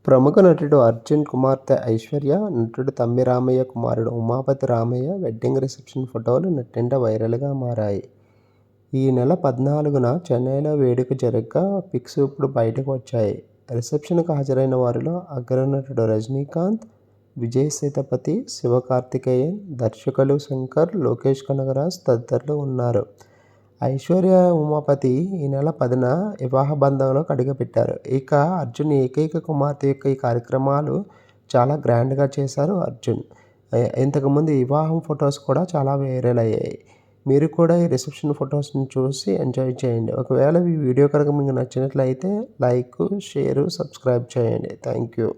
ప్రముఖ నటుడు అర్జున్ కుమార్తె ఐశ్వర్య, నటుడు తమ్మి రామయ్య కుమారుడు ఉమాపతి రామయ్య వెడ్డింగ్ రిసెప్షన్ ఫోటోలు నెట్టింట వైరల్గా మారాయి. ఈ నెల 14న చెన్నైలో వేడుక జరగ్గా పిక్స్ ఇప్పుడు బయటకు వచ్చాయి. రిసెప్షన్కు హాజరైన వారిలో అగ్రనటుడు రజనీకాంత్, విజయ్ సేతుపతి, శివకార్తికేయన్, దర్శకులు శంకర్, లోకేష్ కనగరాజ్ తదితరులు ఉన్నారు. ఐశ్వర్య, ఉమాపతి ఈ నెల 10న వివాహ బంధంలోకి అడుగుపెట్టారు. ఇక అర్జున్ ఏకైక కుమార్తె యొక్క ఈ కార్యక్రమాలు చాలా గ్రాండ్గా చేశారు అర్జున్. ఇంతకుముందు వివాహం ఫొటోస్ కూడా చాలా వైరల్ అయ్యాయి. మీరు కూడా ఈ రిసెప్షన్ ఫొటోస్ని చూసి ఎంజాయ్ చేయండి. ఒకవేళ ఈ వీడియో కనుక మీకు నచ్చినట్లయితే లైక్, షేర్, సబ్స్క్రైబ్ చేయండి. Thank you.